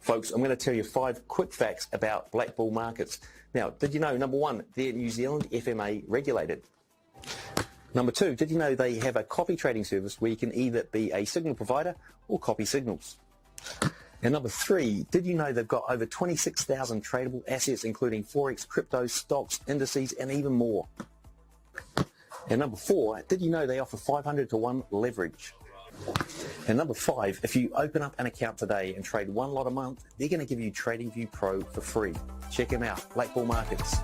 Folks, I'm going to tell you 5 quick facts about black bull markets. Now, did you know, number 1, they're New Zealand FMA regulated? Number 2, did you know they have a copy trading service where you can either be a signal provider or copy signals? And number 3, did you know they've got over 26,000 tradable assets, including Forex, crypto, stocks, indices, and even more? And number 4, did you know they offer 500 to 1 leverage? And number 5, if you open up an account today and trade 1 lot a month, they're going to give you TradingView Pro for free. Check them out, Black Bull Markets.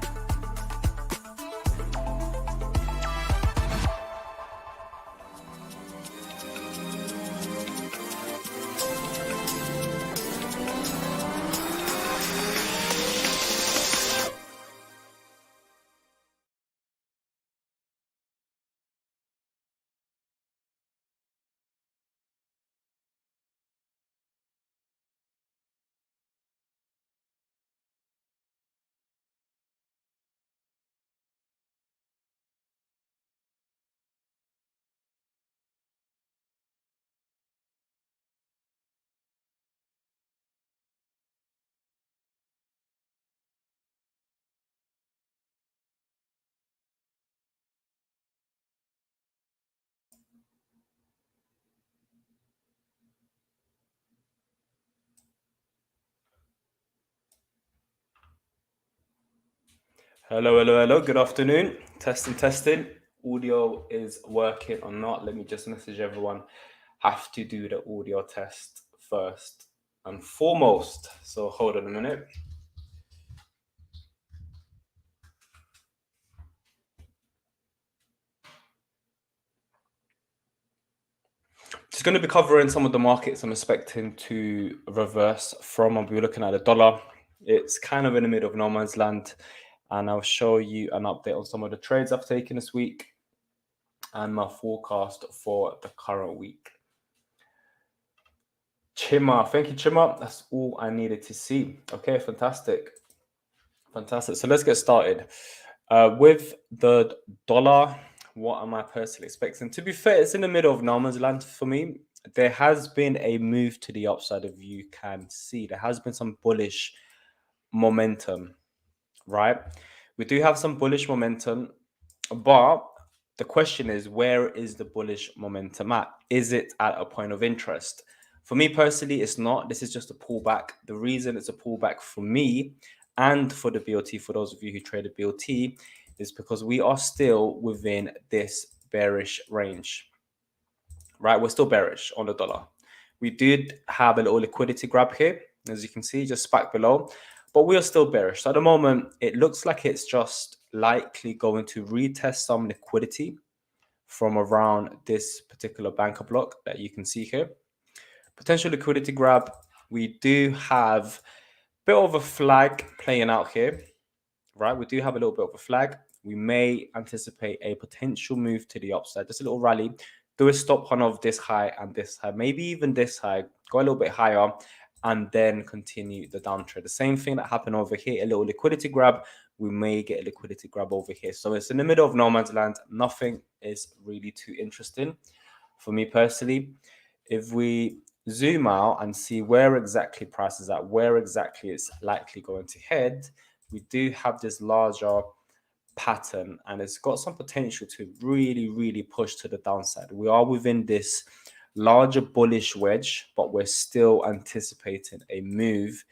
Hello. Good afternoon. Testing. Audio is working or not? Let me just message everyone. Have to do the audio test first and foremost. So hold on a minute. Just going to be covering some of the markets I'm expecting to reverse from. I'll be looking at the dollar. It's kind of in the middle of no man's land. And I'll show you an update on some of the trades I've taken this week and my forecast for the current week. Chima, thank you, Chima. That's all I needed to see. Okay, fantastic. So let's get started. With the dollar, what am I personally expecting? To be fair, it's in the middle of no man's land for me. There has been a move to the upside, if you can see. There has been some bullish momentum, right? We do have some bullish momentum, but the question is, where is the bullish momentum at? Is it at a point of interest? For me personally, it's not. This is just a pullback. The reason it's a pullback for me and for the BOT, for those of you who traded BOT, is because we are still within this bearish range, right? We're still bearish on the dollar. We did have a little liquidity grab here, as you can see, just back below, but we are still bearish. So at the moment, it looks like it's just likely going to retest some liquidity from around this particular banker block that you can see here. Potential liquidity grab. We do have a bit of a flag playing out here, right? We do have a little bit of a flag. We may anticipate a potential move to the upside, just a little rally. Do a stop on of this high and this high, maybe even this high, go a little bit higher, and then continue the downtrend. The same thing that happened over here, a little liquidity grab. We may get a liquidity grab over here. So it's in the middle of no man's land. Nothing is really too interesting for me personally. If we zoom out and see where exactly price is at, where exactly it's likely going to head, we do have this larger pattern and it's got some potential to really push to the downside. We are within this larger bullish wedge, but we're still anticipating a move,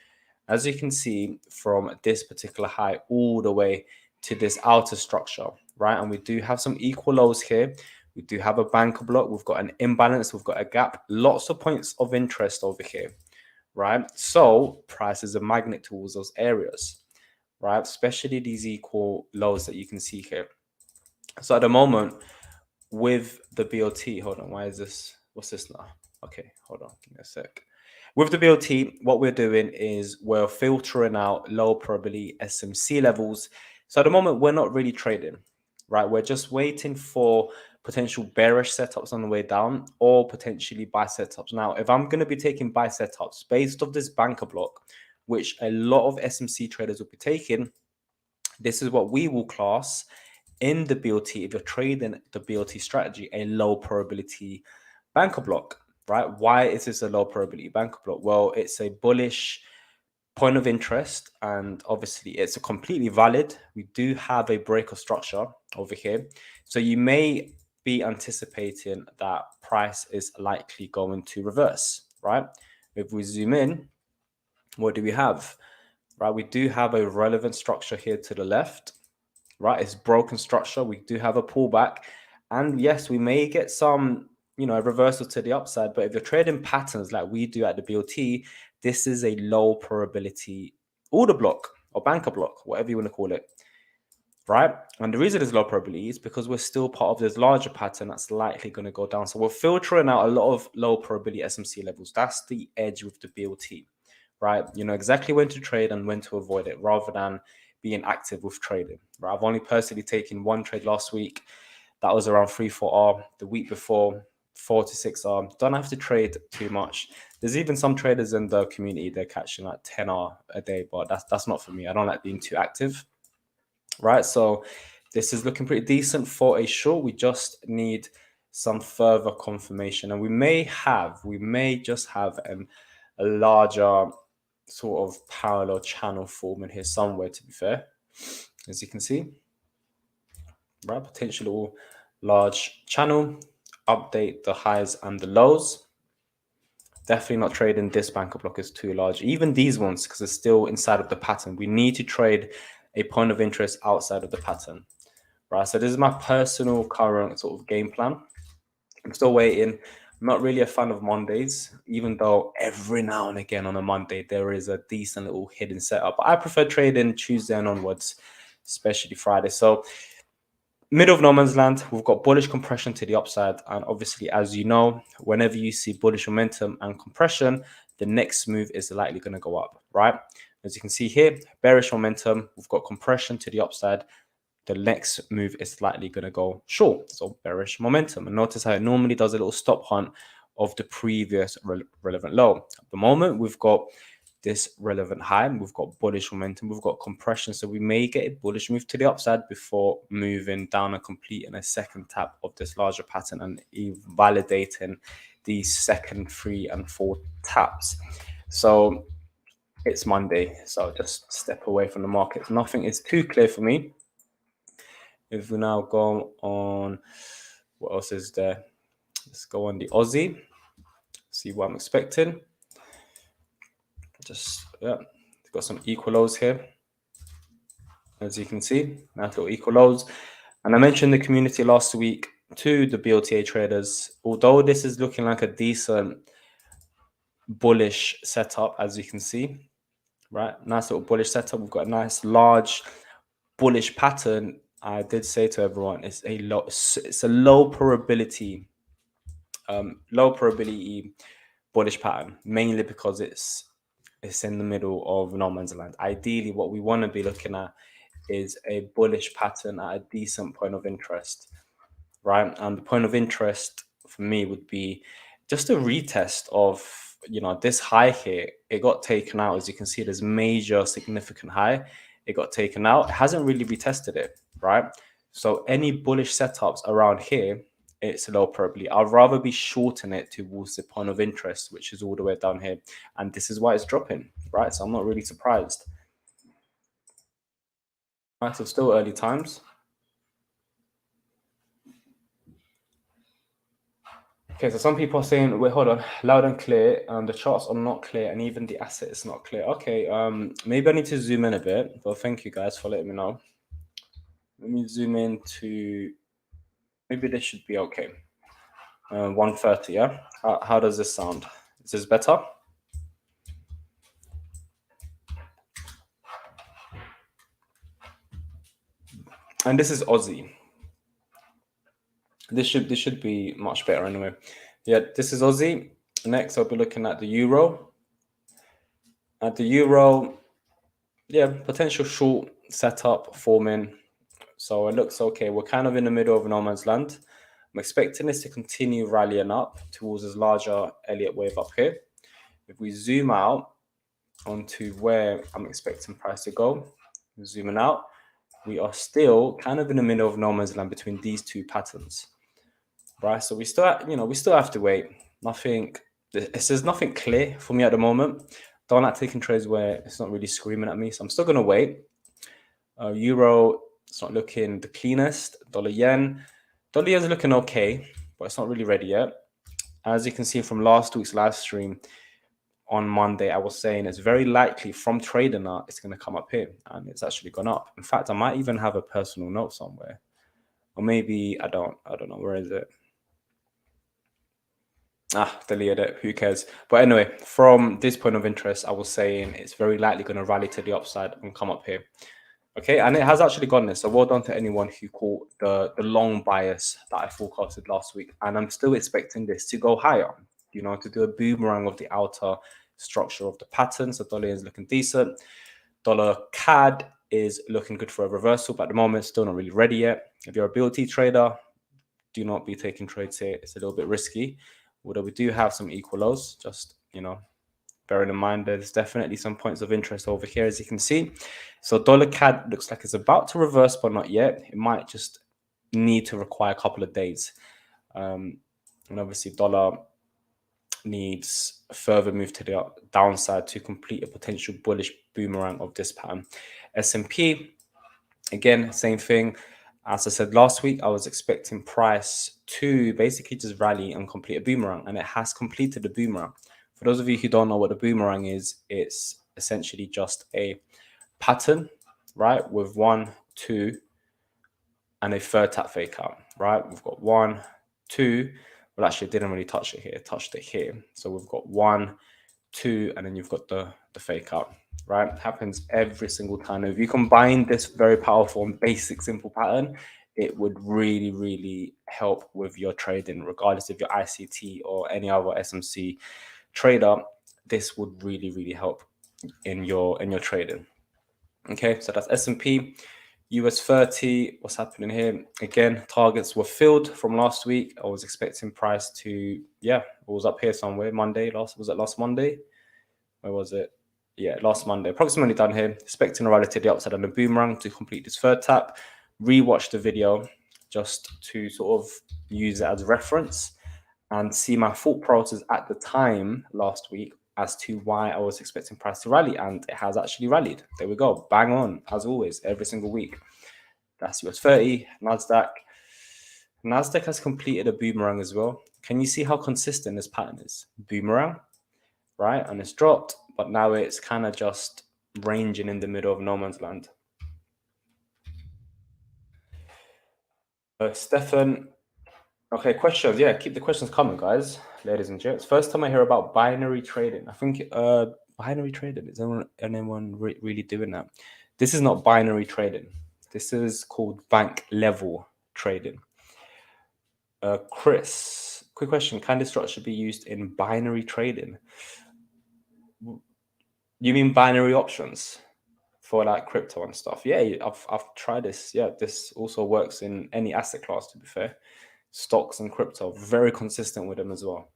as you can see, from this particular high all the way to this outer structure, right? And we do have some equal lows here. We do have a banker block. We've got an imbalance. We've got a gap. Lots of points of interest over here, right? So price is a magnet towards those areas, right? Especially these equal lows that you can see here. So at the moment with the BOT, hold on, why is this? What's this now? Okay, hold on, give me a sec. With the BOT, what we're doing is we're filtering out low probability SMC levels. So at the moment, we're not really trading, right? We're just waiting for potential bearish setups on the way down or potentially buy setups. Now, if I'm going to be taking buy setups based off this banker block, which a lot of SMC traders will be taking, this is what we will class in the BOT, if you're trading the BOT strategy, a low probability banker block, right? Why is this a low probability banker block? Well, it's a bullish point of interest, and obviously it's a completely valid. We do have a break of structure over here. So you may be anticipating that price is likely going to reverse, right? If we zoom in, what do we have? Right, we do have a relevant structure here to the left, right? It's broken structure. We do have a pullback, and yes, we may get some, a reversal to the upside. But if you're trading patterns like we do at the BOT, this is a low probability order block or banker block, whatever you want to call it, right? And the reason it's low probability is because we're still part of this larger pattern that's likely going to go down. So we're filtering out a lot of low probability SMC levels. That's the edge with the BOT, right? You know exactly when to trade and when to avoid it, rather than being active with trading, right? I've only personally taken one trade last week. That was around 3-4R. The week before, 4 to 6R. Don't have to trade too much. There's even some traders in the community, they're catching like 10R a day, but that's not for me. I don't like being too active, right? So this is looking pretty decent for a short. We just need some further confirmation, and we may just have a larger sort of parallel channel forming here somewhere, to be fair, as you can see, right? Potential large channel. Update the highs and the lows. Definitely not trading this banker block, is too large. Even these ones, because it's still inside of the pattern. We need to trade a point of interest outside of the pattern, right? So this is my personal current sort of game plan. I'm still waiting. I'm not really a fan of Mondays, even though every now and again on a Monday there is a decent little hidden setup. But I prefer trading Tuesday and onwards, especially Friday. So middle of no man's land, we've got bullish compression to the upside. And obviously, as you know, whenever you see bullish momentum and compression, the next move is likely going to go up, right? As you can see here, bearish momentum, we've got compression to the upside. The next move is likely going to go short, so bearish momentum. And notice how it normally does a little stop hunt of the previous relevant low. At the moment, we've got this relevant high, and we've got bullish momentum, we've got compression, so we may get a bullish move to the upside before moving down and completing a second tap of this larger pattern and validating these second, 3, and 4 taps. So it's Monday, so just step away from the market. Nothing is too clear for me. If we now go on, what else is there? Let's go on the Aussie, see what I'm expecting. Just, yeah, got some equal lows here, as you can see, nice little equal lows. And I mentioned the community last week to the BOTA traders, although this is looking like a decent bullish setup, as you can see, right? Nice little bullish setup. We've got a nice large bullish pattern. I did say to everyone, it's a low probability bullish pattern, mainly because it's in the middle of no man's land. Ideally, what we want to be looking at is a bullish pattern at a decent point of interest, right? And the point of interest for me would be just a retest of, this high here. It got taken out. As you can see, there's major significant high. It got taken out. It hasn't really retested it, right? So any bullish setups around here, it's low probability. I'd rather be shorting it towards the point of interest, which is all the way down here. And this is why it's dropping, right? So I'm not really surprised. Right, so still early times. Okay, so some people are saying, wait, hold on, loud and clear, the charts are not clear, and even the asset is not clear. Okay, maybe I need to zoom in a bit, but thank you guys for letting me know. Let me zoom in to, maybe this should be okay. 130, yeah? How does this sound? Is this better? And this is Aussie. This should be much better anyway. Yeah, this is Aussie. Next, I'll be looking at the euro. At the euro, yeah, potential short setup forming. So it looks okay. We're kind of in the middle of no man's land. I'm expecting this to continue rallying up towards this larger Elliott wave up here. If we zoom out onto where I'm expecting price to go, zooming out, we are still kind of in the middle of no man's land between these two patterns, right? So we still have to wait. There's nothing clear for me at the moment. don't like taking trades where it's not really screaming at me. So I'm still going to wait. Euro, it's not looking the cleanest. Dollar yen is looking okay, but it's not really ready yet. As you can see from last week's live stream on Monday, I was saying it's very likely from trading now it's going to come up here, and it's actually gone up. In fact, I might even have a personal note somewhere, or maybe I don't know. Where is it? Deleted it. Who cares? But anyway, from this point of interest, I was saying it's very likely going to rally to the upside and come up here. Okay, and it has actually gone there. So well done to anyone who caught the long bias that I forecasted last week. And I'm still expecting this to go higher, to do a boomerang of the outer structure of the pattern. So dollar is looking decent. Dollar CAD is looking good for a reversal, but at the moment, still not really ready yet. If you're a BLT trader, do not be taking trades here. It's a little bit risky. Although we do have some equal lows, just, bearing in mind there's definitely some points of interest over here, as you can see. So dollar CAD looks like it's about to reverse, but not yet. It might just need to require a couple of days. And obviously dollar needs a further move to the downside to complete a potential bullish boomerang of this pattern. S&P, again, same thing. As I said last week, I was expecting price to basically just rally and complete a boomerang, and it has completed the boomerang. For those of you who don't know what the boomerang is, it's essentially just a pattern, right, with 1, 2, and a third tap fake out, right? We've got 1, 2. Well, actually, it didn't really touch it here. It touched it here. So we've got 1, 2, and then you've got the fake out, right? It happens every single time. If you combine this very powerful and basic simple pattern, it would really, really help with your trading, regardless if you're ICT or any other SMC trader. This would really, really help in your trading. Okay, so that's S&P. US 30, what's happening here? Again, targets were filled from last week. I was expecting price to, it was up here somewhere. Was it last Monday? Where was it? Yeah, last Monday. Approximately done here. Expecting a rally to the upside and a boomerang to complete this third tap. Rewatch the video just to sort of use it as reference and see my thought process at the time last week as to why I was expecting price to rally, and it has actually rallied. There we go. Bang on, as always, every single week. That's US 30, NASDAQ. NASDAQ has completed a boomerang as well. Can you see how consistent this pattern is? Boomerang, right? And it's dropped, but now it's kind of just ranging in the middle of no man's land. Stefan, okay, questions. Yeah, keep the questions coming, guys, ladies and gents. First time I hear about binary trading. I think binary trading, is anyone really doing that? This is not binary trading. This is called bank level trading. Chris, quick question. Can this structure be used in binary trading? You mean binary options for like crypto and stuff? Yeah, I've tried this. Yeah, this also works in any asset class, to be fair. Stocks and crypto, very consistent with them as well.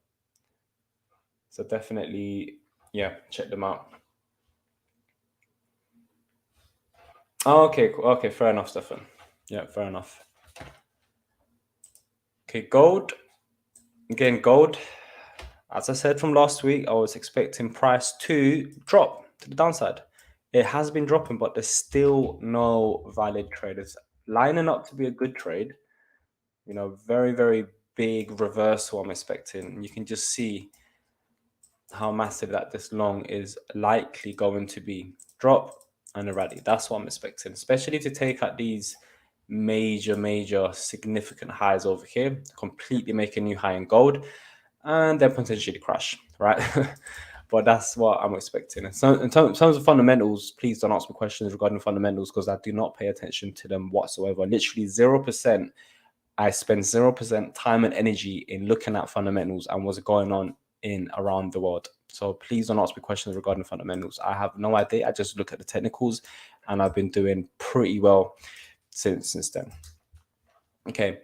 So definitely, check them out. Oh, okay, fair enough, Stefan. Yeah, fair enough. Okay, gold. Again, gold. As I said from last week, I was expecting price to drop to the downside. It has been dropping, but there's still no valid trade. It's lining up to be a good trade. Very, very big reversal I'm expecting. You can just see how massive that this long is likely going to be. Drop and a rally. That's what I'm expecting, especially to take out these major significant highs over here, completely make a new high in gold, and then potentially crash, right? But that's what I'm expecting. So in terms of fundamentals, please don't ask me questions regarding fundamentals because I do not pay attention to them whatsoever. Literally 0%. I spend 0% time and energy in looking at fundamentals and what's going on in around the world. So please don't ask me questions regarding fundamentals. I have no idea. I just look at the technicals, and I've been doing pretty well since then. Okay,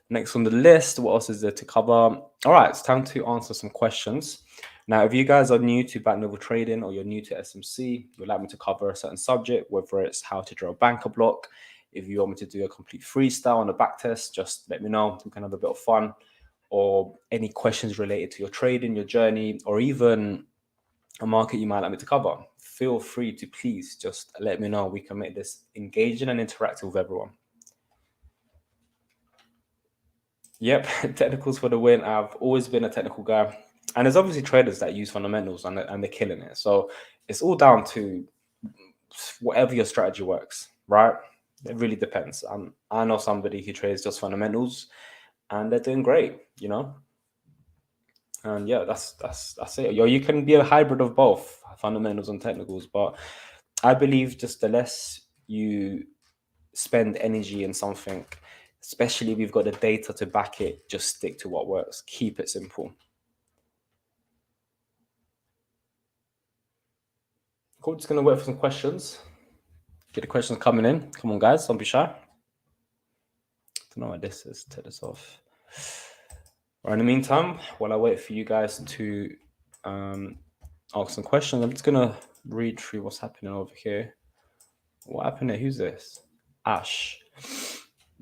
next on the list, what else is there to cover? All right, it's time to answer some questions. Now, if you guys are new to bank level trading or you're new to SMC, you'd like me to cover a certain subject, whether it's how to draw a banker block. If you want me to do a complete freestyle on a back test, just let me know. We can have a bit of fun. Or any questions related to your trading, your journey, or even a market you might like me to cover, feel free to please just let me know. We can make this engaging and interactive with everyone. Yep, technicals for the win. I've always been a technical guy. And there's obviously traders that use fundamentals and they're killing it. So it's all down to whatever your strategy works, right? It really depends. I know somebody who trades just fundamentals and they're doing great, you know? And yeah, that's it. Or you can be a hybrid of both fundamentals and technicals. But I believe just the less you spend energy in something, especially if you've got the data to back it, just stick to what works. Keep it simple. Cool. Just gonna wait for some questions. Get the questions coming in. Come on, guys. Don't be shy. Don't know what this is. Take this off. Right, in the meantime, while I wait for you guys to ask some questions, I'm just gonna read through what's happening over here. What happened here? Who's this? Ash.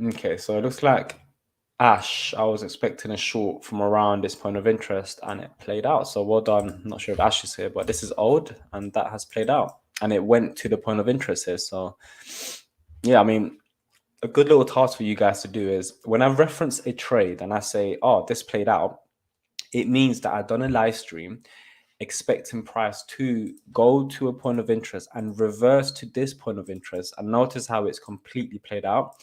Okay, so it looks like Ash, I was expecting a short from around this point of interest and it played out. So well done. I'm not sure if Ash is here, but this is old and that has played out and it went to the point of interest here. So yeah, I mean, a good little task for you guys to do is when I reference a trade and I say, oh, this played out, it means that I've done a live stream expecting price to go to a point of interest and reverse to this point of interest. And notice how it's completely played out.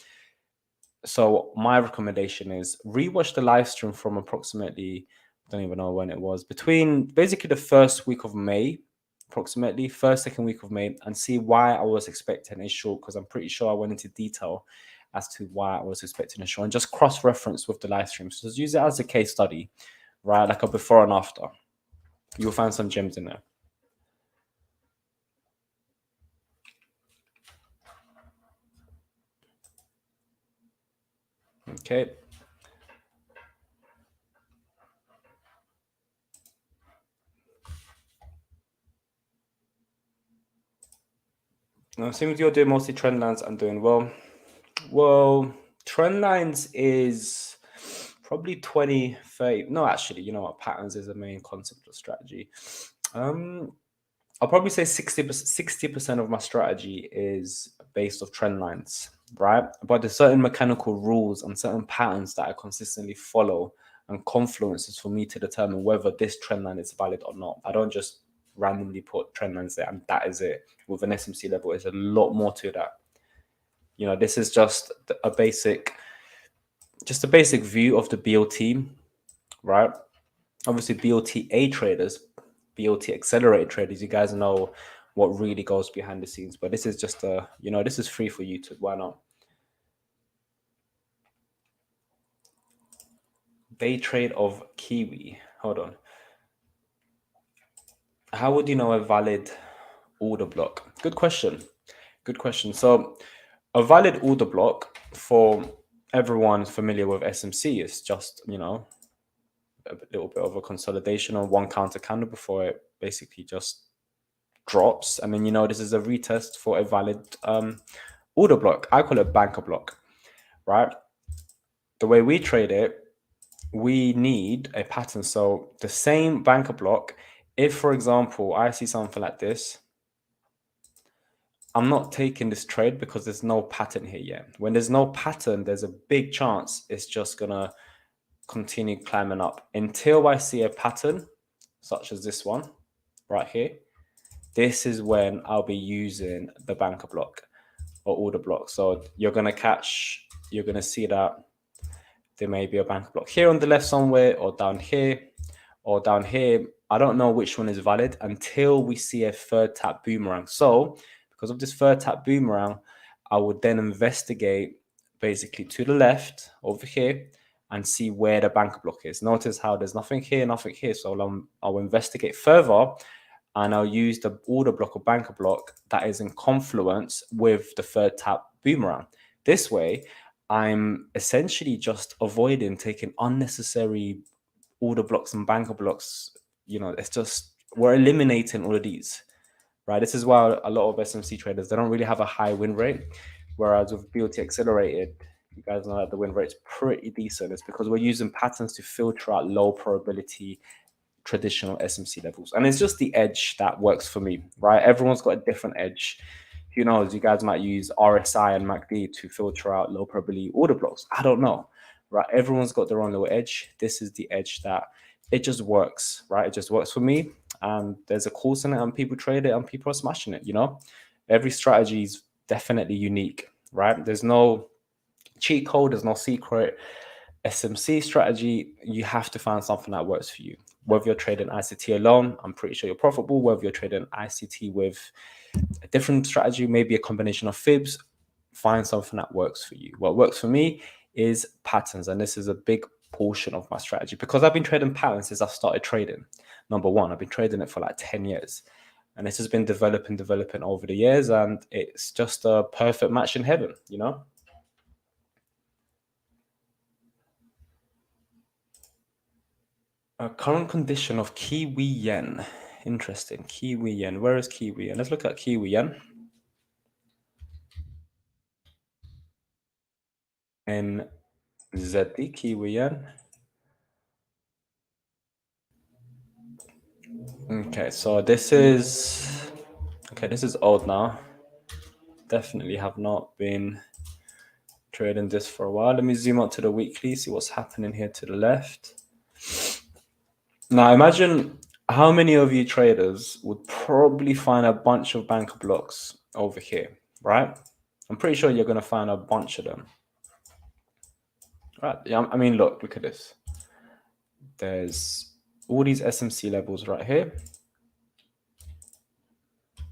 So my recommendation is rewatch the live stream from approximately, I don't even know when it was, between basically the first week of May, approximately second week of May, and see why I was expecting a short, because I'm pretty sure I went into detail as to why I was expecting a short and just cross-reference with the live stream. So just use it as a case study, right? Like a before and after. You'll find some gems in there. Okay. Now, seems you're doing mostly trend lines and doing well. Well, trend lines is probably 20, 30. No, actually, you know what? Patterns is the main concept of strategy. I'll probably say 60% of my strategy is based off trend lines, right? But there's certain mechanical rules and certain patterns that I consistently follow and confluences for me to determine whether this trend line is valid or not. I don't just randomly put trend lines there and that is it. With an SMC level, there's a lot more to that. You know, this is just a basic view of the BOT, right? Obviously, BOTA traders, BOT accelerated traders, you guys know what really goes behind the scenes. But this is just this is free for YouTube. Why not? Day trade of Kiwi. Hold on. How would you know a valid order block? Good question. Good question. So a valid order block for everyone familiar with SMC is just, a little bit of a consolidation on one counter candle before it basically just drops. And then, this is a retest for a valid order block. I call it banker block, right? The way we trade it, we need a pattern. So the same banker block, if, for example, I see something like this, I'm not taking this trade because there's no pattern here yet. When there's no pattern, there's a big chance it's just going to continue climbing up until I see a pattern such as this one right here. This is when I'll be using the banker block or order block. So you're going to see that there may be a banker block here on the left somewhere or down here or down here. I don't know which one is valid until we see a third tap boomerang. So because of this third tap boomerang, I would then investigate basically to the left over here and see where the banker block is. Notice how there's nothing here, nothing here. So I'll investigate further and I'll use the order block or banker block that is in confluence with the third tap boomerang. This way, I'm essentially just avoiding taking unnecessary order blocks and banker blocks. It's just, we're eliminating all of these, right? This is why a lot of SMC traders, they don't really have a high win rate. Whereas with BOT accelerated, you guys know that the win rate's pretty decent. It's because we're using patterns to filter out low probability traditional SMC levels. And it's just the edge that works for me, right? Everyone's got a different edge. Who knows? You guys might use RSI and MACD to filter out low probability order blocks. I don't know, right? Everyone's got their own little edge. This is the edge that it just works, right? It just works for me. And there's a course in it, and people trade it, and people are smashing it. Every strategy is definitely unique, right? There's no cheat code, there's no secret SMC strategy. You have to find something that works for you. Whether you're trading ICT alone, I'm pretty sure you're profitable. Whether you're trading ICT with a different strategy, maybe a combination of fibs, find something that works for you. What works for me is patterns, and this is a big portion of my strategy because I've been trading patterns since I started trading. Number one, I've been trading it for like 10 years, and this has been developing over the years, and it's just a perfect match in heaven, A current condition of Kiwi yen. Interesting. Kiwi yen. Where is Kiwi yen? Let's look at Kiwi yen. NZD, Kiwi yen. Okay, so this is old now. Definitely have not been trading this for a while. Let me zoom out to the weekly, see what's happening here to the left. Now, imagine how many of you traders would probably find a bunch of banker blocks over here, right? I'm pretty sure you're going to find a bunch of them. Right? Yeah, I mean, look at this. There's all these SMC levels right here.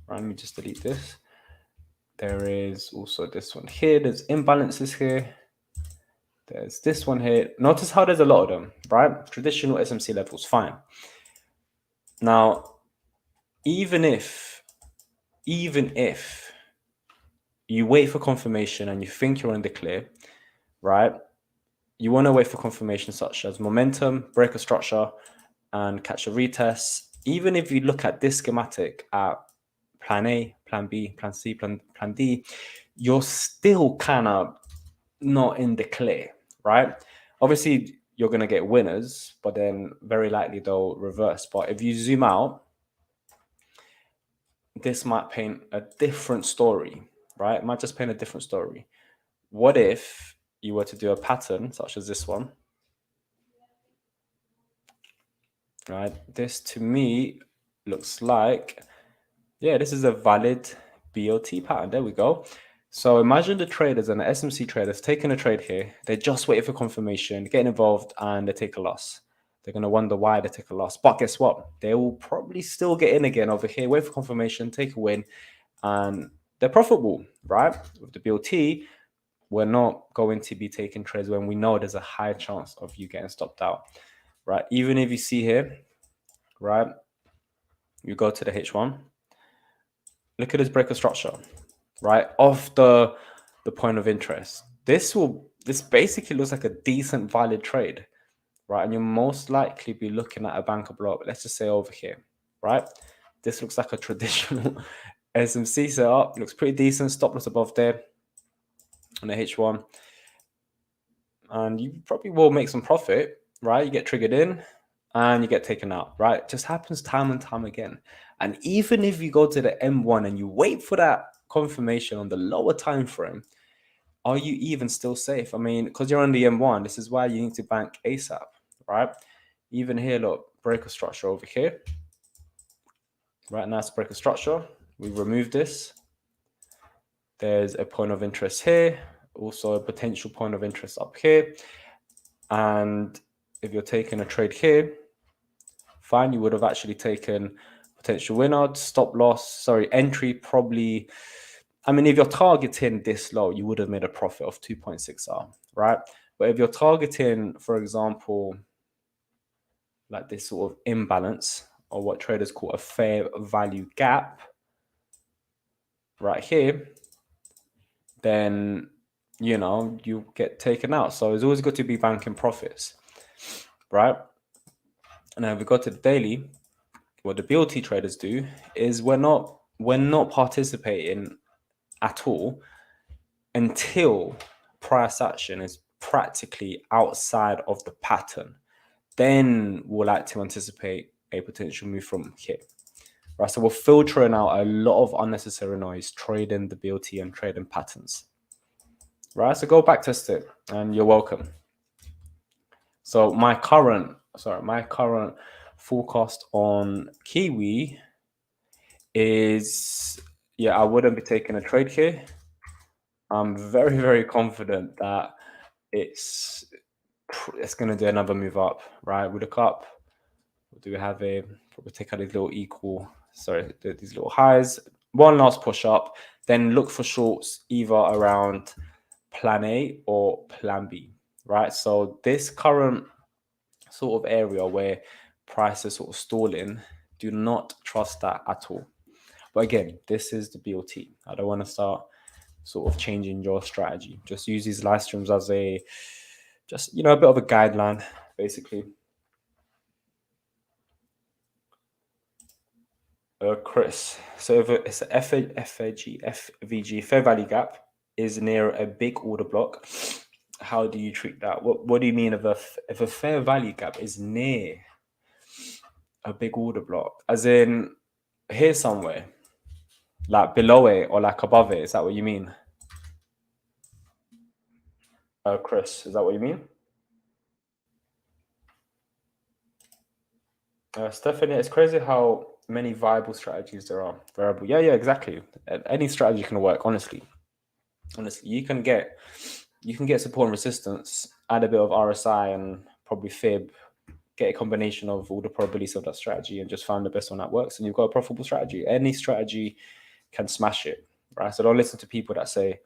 Right, let me just delete this. There is also this one here. There's imbalances here. There's this one here. Notice how there's a lot of them, right? Traditional SMC levels, fine. Now, even if you wait for confirmation and you think you're in the clear, right? You want to wait for confirmation such as momentum, break a structure, and catch a retest. Even if you look at this schematic at plan A, plan B, plan C, plan D, you're still kind of not in the clear, right? Obviously, you're going to get winners, but then very likely they'll reverse. But if you zoom out, this might paint a different story, right? It might just paint a different story. What if you were to do a pattern such as this one, right? This to me looks like, yeah, this is a valid BOT pattern. There we go. So imagine the traders and the SMC traders taking a trade here. They're just waiting for confirmation, getting involved, and they take a loss. They're going to wonder why they take a loss. But guess what? They will probably still get in again over here, wait for confirmation, take a win, and they're profitable, right? With the BOT, we're not going to be taking trades when we know there's a high chance of you getting stopped out, right? Even if you see here, right, you go to the H1, look at this breaker structure, right, off the point of interest. This basically looks like a decent valid trade, right? And you'll most likely be looking at a banker block, let's just say over here, right? This looks like a traditional SMC setup, looks pretty decent, stop loss above there on the H1. And you probably will make some profit, right? You get triggered in and you get taken out, right? It just happens time and time again. And even if you go to the M1 and you wait for that confirmation on the lower time frame, are you even still safe? I mean, because you're on the M1, this is why you need to bank ASAP, right? Even here, look, breaker structure over here. Right, nice breaker structure. We remove this. There's a point of interest here, also a potential point of interest up here. And if you're taking a trade here, fine, you would have actually taken potential winner, stop loss, sorry, entry probably. I mean, if you're targeting this low, you would have made a profit of 2.6R, right? But if you're targeting, for example, like this sort of imbalance, or what traders call a fair value gap, right here, then, you know, you get taken out. So it's always good to be banking profits, right? And then if we go to the daily, what the BLT traders do is we're not participating at all until price action is practically outside of the pattern. Then we'll like to anticipate a potential move from here. Right, so we're filtering out a lot of unnecessary noise, trading the BLT and trading patterns. Right, so go back test it, and you're welcome. So my current forecast on Kiwi is, yeah, I wouldn't be taking a trade here. I'm very, very confident that it's going to do another move up, right? We look up. Do we have a, probably take out these little these little highs, one last push up, then look for shorts either around plan A or plan B, right? So this current sort of area where price is sort of stalling, do not trust that at all. But again, this is the BLT. I don't want to start sort of changing your strategy. Just use these live streams as a bit of a guideline, basically. Chris, so if it's a FVG fair value gap is near a big order block, how do you treat that? What do you mean if a fair value gap is near a big order block? As in here somewhere, like below it or like above it? Is that what you mean? Chris, is that what you mean? Stephanie, it's crazy how many viable strategies there are. Variable, yeah, exactly. Any strategy can work. Honestly, you can get support and resistance, add a bit of RSI and probably fib, get a combination of all the probabilities of that strategy, and just find the best one that works, and you've got a profitable strategy. Any strategy can smash it, right? So don't listen to people that say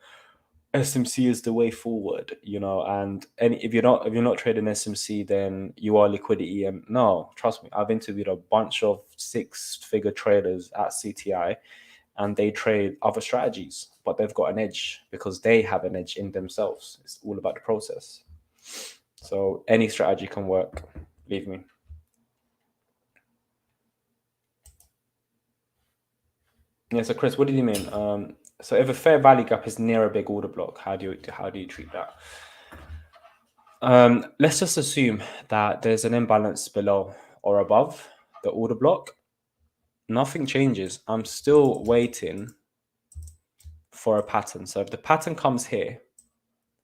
SMC is the way forward, and if you're not trading SMC, then you are liquidity. And no, trust me, I've interviewed a bunch of 6-figure traders at CTI, and they trade other strategies, but they've got an edge because they have an edge in themselves. It's all about the process. So any strategy can work, believe me. Yeah, so Chris, what did you mean? So if a fair value gap is near a big order block, how do you treat that? Let's just assume that there's an imbalance below or above the order block. Nothing changes. I'm still waiting for a pattern. So if the pattern comes here,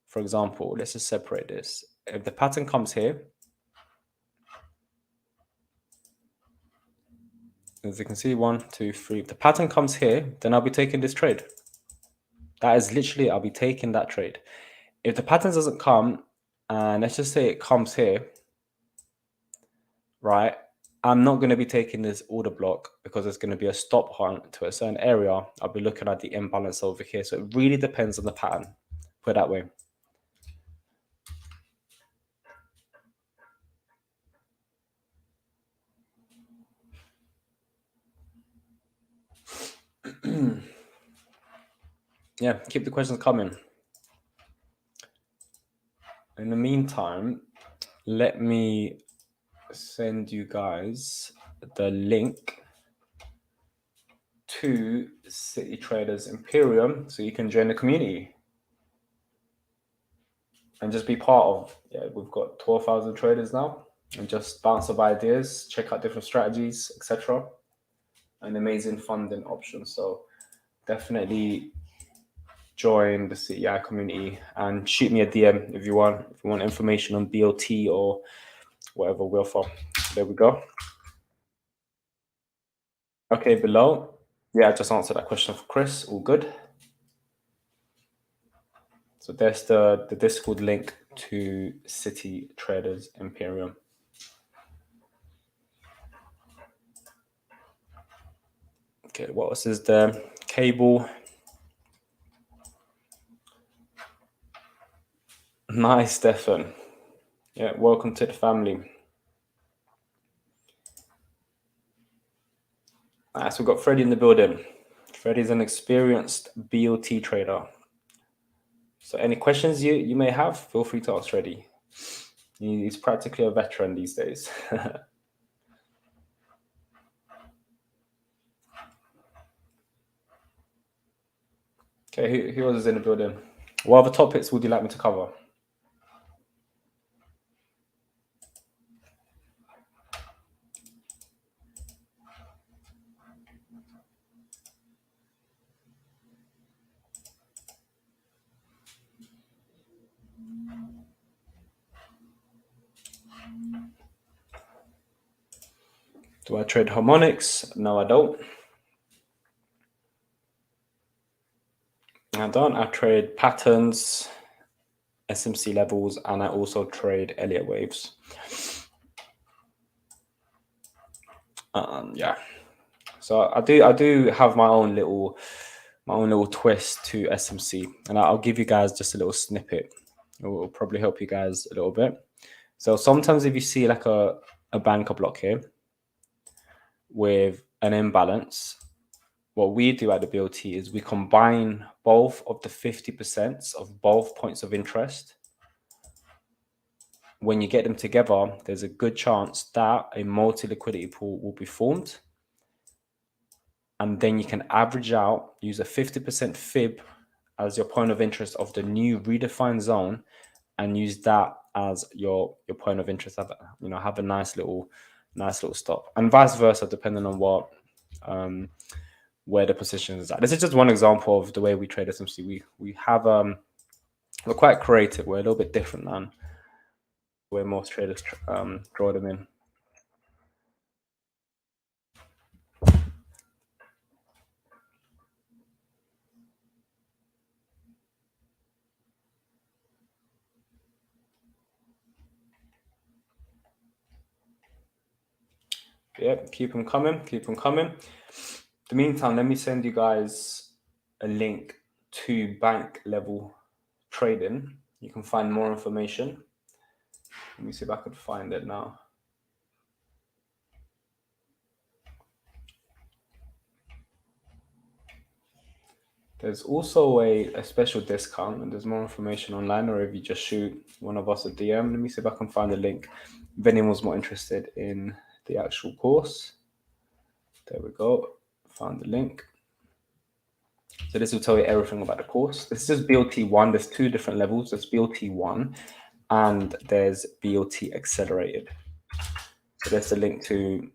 for example, let's just separate this. If the pattern comes here, as you can see, 1, 2, 3. If the pattern comes here, then I'll be taking this trade. That is literally, I'll be taking that trade. If the pattern doesn't come, and let's just say it comes here, right? I'm not going to be taking this order block because it's going to be a stop hunt to a certain area. I'll be looking at the imbalance over here. So it really depends on the pattern, put it that way. Yeah, keep the questions coming. In the meantime, let me send you guys the link to City Traders Imperium so you can join the community and just be part of. Yeah, we've got 12,000 traders now, and just bounce off ideas, check out different strategies, etc. An amazing funding option. So definitely join the CTI community and shoot me a DM if you want information on BLT or whatever we offer. There we go. Okay, below. Yeah, I just answered that question for Chris. All good. So there's the Discord link to City Traders Imperium. Okay, what else is there? Cable. Nice, Stefan. Yeah, welcome to the family. Nice, we've got Freddie in the building. Freddie's an experienced BLT trader. So any questions you may have, feel free to ask Freddie. He's practically a veteran these days. Okay, who else is in the building? What other topics would you like me to cover? Do I trade harmonics? No, I don't. I trade patterns, SMC levels, and I also trade Elliott waves. Yeah. So I do have my own little twist to SMC, and I'll give you guys just a little snippet. It will probably help you guys a little bit. So sometimes if you see like a banker block here with an imbalance, what we do at the BLT is we combine both of the 50% of both points of interest. When you get them together, there's a good chance that a multi-liquidity pool will be formed. And then you can average out, use a 50% fib as your point of interest of the new redefined zone, and use that as your point of interest. Have a nice little stop, and vice versa, depending on what where the position is at. This is just one example of the way we trade SMC. We have we're quite creative. We're a little bit different than where most traders draw them in. Yeah, keep them coming. In the meantime, let me send you guys a link to bank level trading. You can find more information. Let me see if I could find it now. There's also a special discount, and there's more information online, or if you just shoot one of us a DM. Let me see if I can find the link if anyone's more interested in the actual course. There we go. Found the link. So this will tell you everything about the course. This is BLT1. There's two different levels. There's BLT1 and there's BLT Accelerated. So there's the link to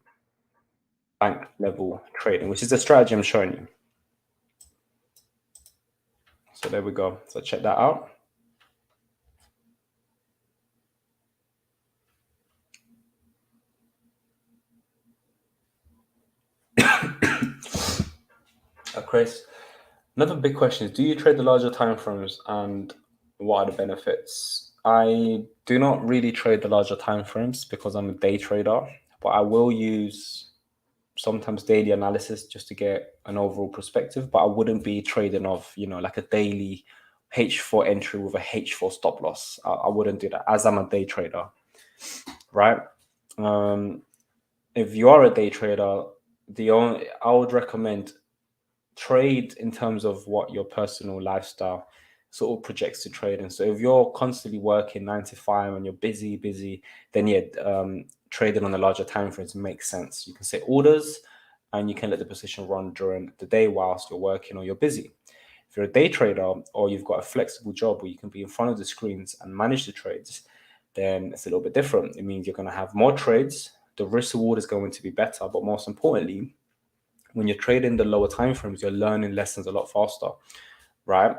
bank level trading, which is the strategy I'm showing you. So there we go. So check that out. Chris, another big question is, do you trade the larger time frames and what are the benefits? I do not really trade the larger time frames because I'm a day trader, but I will use sometimes daily analysis just to get an overall perspective, but I wouldn't be trading off, like a daily H4 entry with a H4 stop loss. I wouldn't do that as I'm a day trader, right? If you are a day trader, I would recommend trade in terms of what your personal lifestyle sort of projects to trade. And so if you're constantly working 9 to 5 and you're busy, then trading on the larger time frames makes sense. You can set orders and you can let the position run during the day whilst you're working or you're busy. If you're a day trader or you've got a flexible job where you can be in front of the screens and manage the trades, then it's a little bit different. It means you're going to have more trades. The risk reward is going to be better, but most importantly, when you're trading the lower time frames, you're learning lessons a lot faster, right?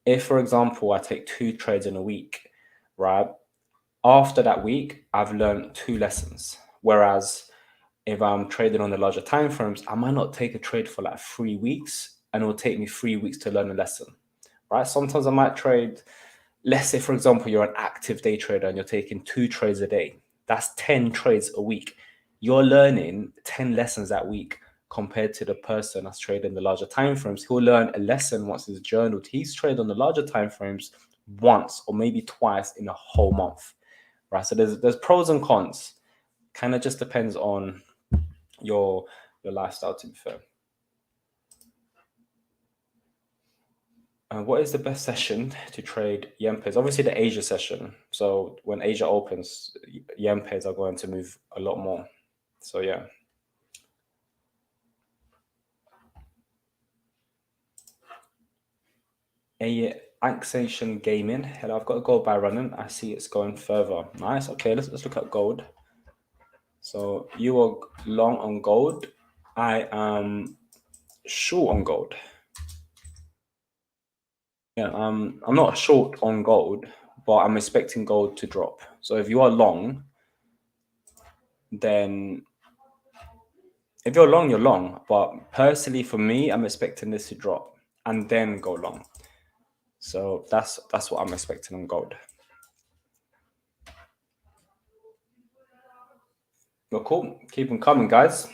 If, for example, I take 2 trades in a week, right? After that week, I've learned 2 lessons. Whereas if I'm trading on the larger time frames, I might not take a trade for like 3 weeks, and it will take me 3 weeks to learn a lesson, right? Sometimes I might trade, let's say, for example, you're an active day trader and you're taking 2 trades a day. That's 10 trades a week. You're learning 10 lessons that week compared to the person that's trading the larger time frames. He'll learn a lesson once he's journaled. He's traded on the larger time frames once or maybe twice in a whole month, right? So there's pros and cons. Kind of just depends on your lifestyle, to be fair. What is the best session to trade yen pairs? Obviously the Asia session. So when Asia opens, yen pairs are going to move a lot more. So yeah. Axation Gaming. Hello, I've got a gold buy running. I see it's going further. Nice. Okay, let's look at gold. So you are long on gold. I am short on gold. Yeah, I'm not short on gold, but I'm expecting gold to drop. So if you are long, then if you're long, you're long. But personally, for me, I'm expecting this to drop and then go long. So that's what I'm expecting on gold. But cool. Keep them coming, guys.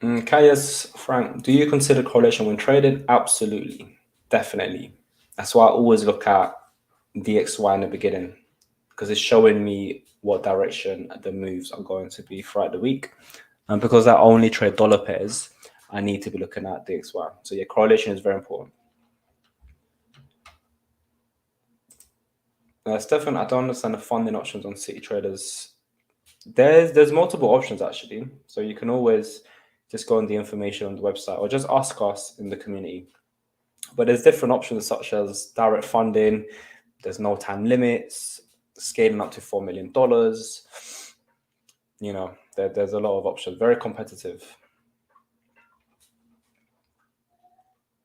Kayas, Frank, do you consider correlation when trading? Absolutely. Definitely. That's why I always look at DXY in the beginning, because it's showing me what direction the moves are going to be throughout the week. And because I only trade dollar pairs, I need to be looking at DXY. So yeah, correlation is very important. Stefan, I don't understand the funding options on City Traders. There's multiple options actually. So you can always just go on the information on the website or just ask us in the community. But there's different options such as direct funding. There's no time limits, scaling up to $4 million. You know, there's a lot of options. Very competitive.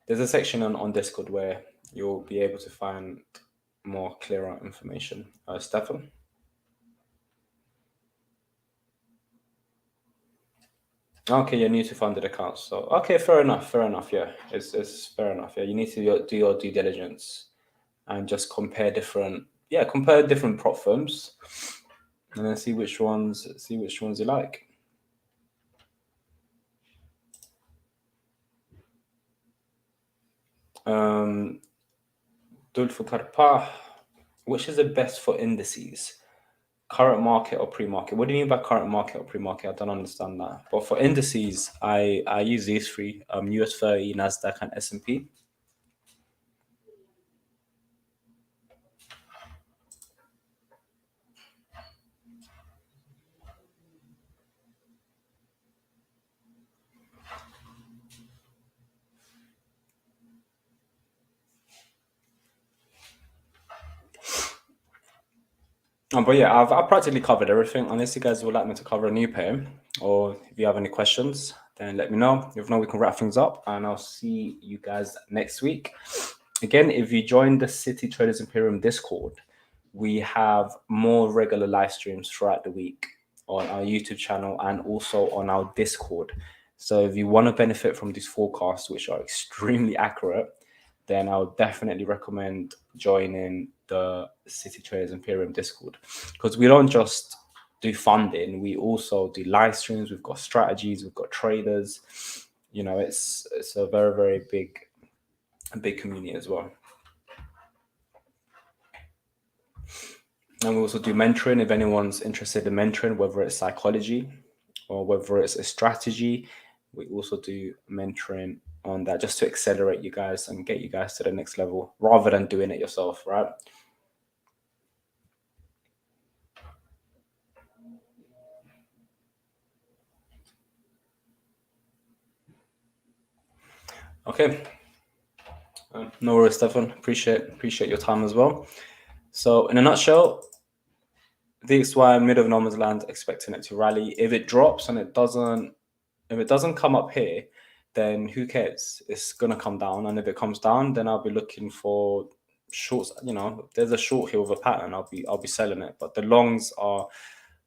There's a section on Discord where you'll be able to find more clearer information. Stefan? Okay, you're new to funded accounts. So, okay, fair enough. Yeah, it's fair enough. Yeah, you need to do your due diligence and just compare different prop firms and then see which ones you like. Dulfo Karpa, which is the best for indices? Current market or pre-market? What do you mean by current market or pre-market? I don't understand that. But for indices, I use these three: US 30, Nasdaq, and S&P. But yeah, I've practically covered everything. Unless you guys would like me to cover a new pair, or if you have any questions, then let me know. If not, we can wrap things up, and I'll see you guys next week. Again, if you join the City Traders Imperium Discord, we have more regular live streams throughout the week on our YouTube channel and also on our Discord. So if you want to benefit from these forecasts, which are extremely accurate, then I would definitely recommend joining the City Traders Imperium Discord, because we don't just do funding, we also do live streams. We've got strategies, we've got traders. You know, it's a very, very big community as well. And we also do mentoring. If anyone's interested in mentoring, whether it's psychology or whether it's a strategy, we also do mentoring on that, just to accelerate you guys and get you guys to the next level rather than doing it yourself, right? Okay. No worries, Stefan. Appreciate your time as well. So in a nutshell, DXY mid of no man's land, expecting it to rally. If it drops and it doesn't come up here, then who cares? It's gonna come down, and if it comes down, then I'll be looking for shorts. You know, if there's a short here with a pattern, I'll be selling it. But the longs are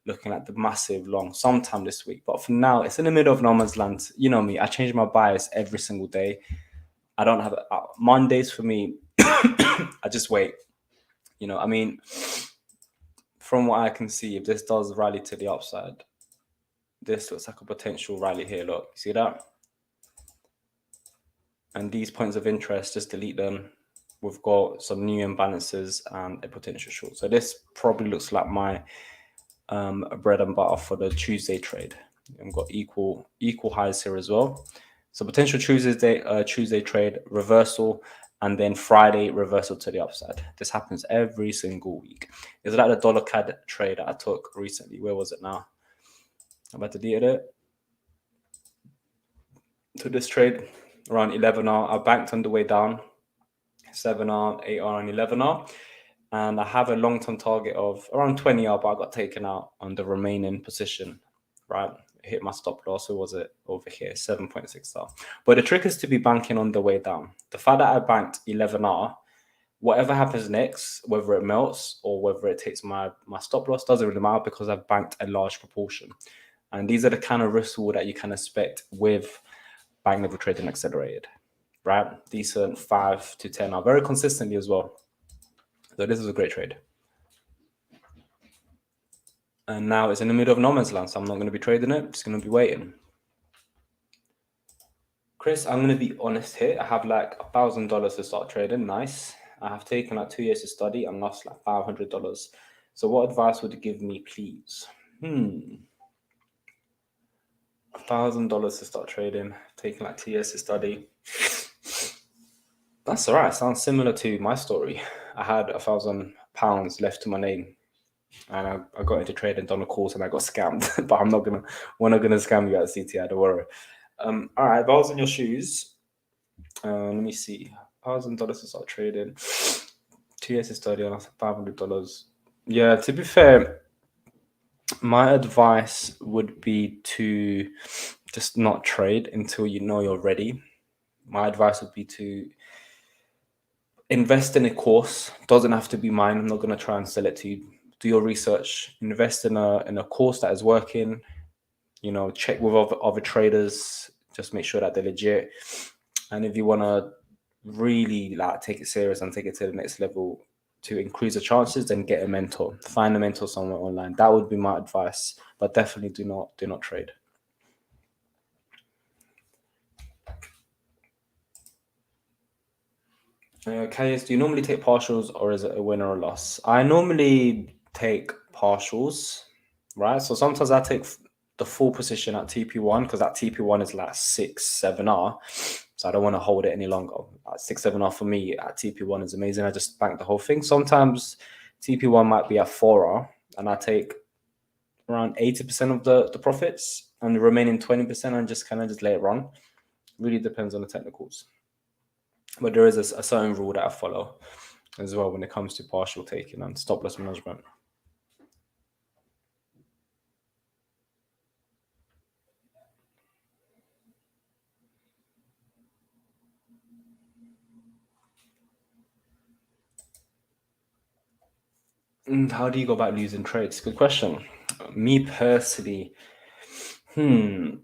looking at the massive long sometime this week. But for now, it's in the middle of no man's land. You know me, I change my bias every single day. I don't have Mondays for me. I just wait. You know, I mean, from what I can see, if this does rally to the upside, this looks like a potential rally here. Look, you see that? And these points of interest, just delete them. We've got some new imbalances and a potential short. So this probably looks like my bread and butter for the Tuesday trade. And we've got equal highs here as well. So potential Tuesday trade reversal, and then Friday reversal to the upside. This happens every single week. It's like the dollar CAD trade that I took recently. Where was it now? I'm about to delete it. To this trade around 11R. I banked on the way down, 7R, 8R, and 11R. And I have a long-term target of around 20R, but I got taken out on the remaining position, right? Hit my stop loss. Or was it over here? 7.6R. But the trick is to be banking on the way down. The fact that I banked 11R, whatever happens next, whether it melts or whether it takes my stop loss, doesn't really matter because I've banked a large proportion. And these are the kind of risk that you can expect with bank level trading accelerated, right? Decent 5 to 10 are very consistently as well. So this is a great trade. And now it's in the middle of no man's land, so I'm not going to be trading it. I'm just going to be waiting. Chris, I'm going to be honest here. I have like $1,000 to start trading. Nice. I have taken like 2 years to study and lost like $500. So what advice would you give me, please? $1,000 to start trading, taking like 2 years to study. That's all right. Sounds similar to my story. I had £1,000 left to my name, and I got into trading, done a course, and I got scammed. But we're not gonna scam you at CTI. Don't worry. All right. If I was in your shoes, let me see. $1,000 to start trading. 2 years to study, and $500. Yeah. To be fair, my advice would be to just not trade until you know you're ready. My advice would be to invest in a course. Doesn't have to be mine. I'm not going to try and sell it to you. Do your research. Invest in a course that is working. Check with other traders. Just make sure that they're legit. And if you want to really take it serious and take it to the next level to increase the chances, then get a mentor. Find a mentor somewhere online. That would be my advice. But definitely do not trade. Kayes, do you normally take partials or is it a win or a loss? I normally take partials, right? So sometimes I take the full position at TP1 because that TP1 is like 6, 7R. So I don't want to hold it any longer. 6, 7R for me at TP1 is amazing. I just bank the whole thing. Sometimes TP1 might be at 4R and I take around 80% of the profits and the remaining 20% and just let it run. Really depends on the technicals. But there is a certain rule that I follow as well when it comes to partial taking and stop loss management. And how do you go about losing trades? Good question. Me personally, I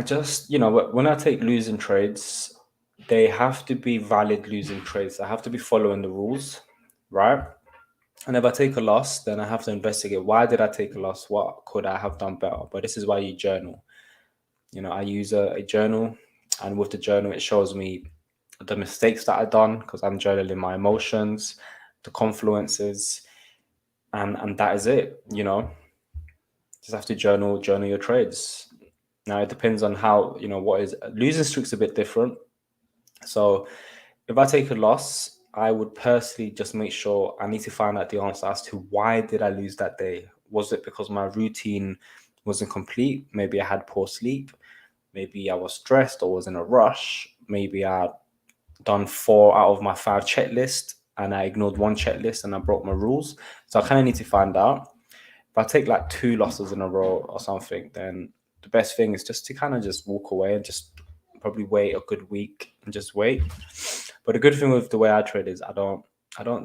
just, when I take losing trades, they have to be valid losing trades. I have to be following the rules, right? And if I take a loss, then I have to investigate why did I take a loss? What could I have done better? But this is why you journal. I use a journal, and with the journal, it shows me the mistakes that I've done because I'm journaling my emotions, the confluences, and that is it. Just have to journal your trades. Now it depends on how what is losing streaks a bit different. So if I take a loss, I would personally just make sure I need to find out the answer as to why did I lose that day. Was it because my routine wasn't complete? Maybe I had poor sleep. Maybe I was stressed or was in a rush. Maybe I done 4 out of my 5 checklist and I ignored 1 checklist and I broke my rules. So I kind of need to find out. If I take like 2 losses in a row or something, then the best thing is just to kind of just walk away and just probably wait a good week and just wait. But the good thing with the way I trade is I don't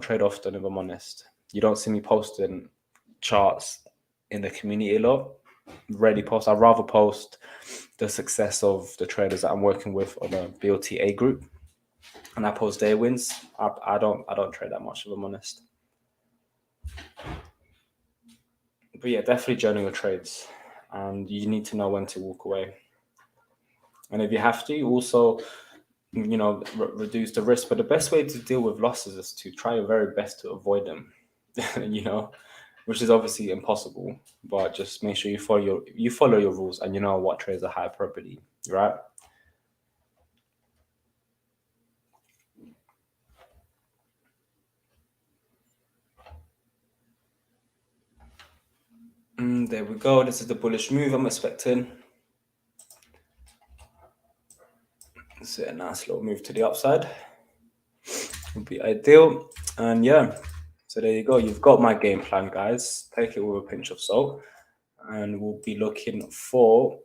trade often, if I'm honest. You don't see me posting charts in the community a lot. Rarely post. I'd rather post the success of the traders that I'm working with on a BOTA group, and I post their wins. I don't trade that much, if I'm honest. But yeah, definitely journal your trades, and you need to know when to walk away. And if you have to, also reduce the risk. But the best way to deal with losses is to try your very best to avoid them. Which is obviously impossible, but just make sure you follow your rules and you know what trades are high probability, right? There we go. This is the bullish move I'm expecting. It's a nice little move to the upside. Would be ideal. And yeah, so there you go. You've got my game plan, guys. Take it with a pinch of salt, and we'll be looking for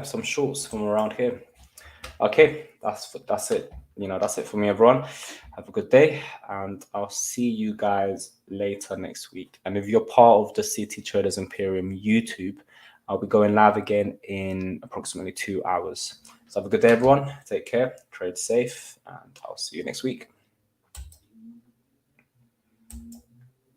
some shorts from around here. Okay, that's it. That's it for me, everyone. Have a good day, and I'll see you guys later next week. And if you're part of the CT Traders Imperium YouTube, I'll be going live again in approximately 2 hours. So have a good day, everyone. Take care, trade safe, and I'll see you next week.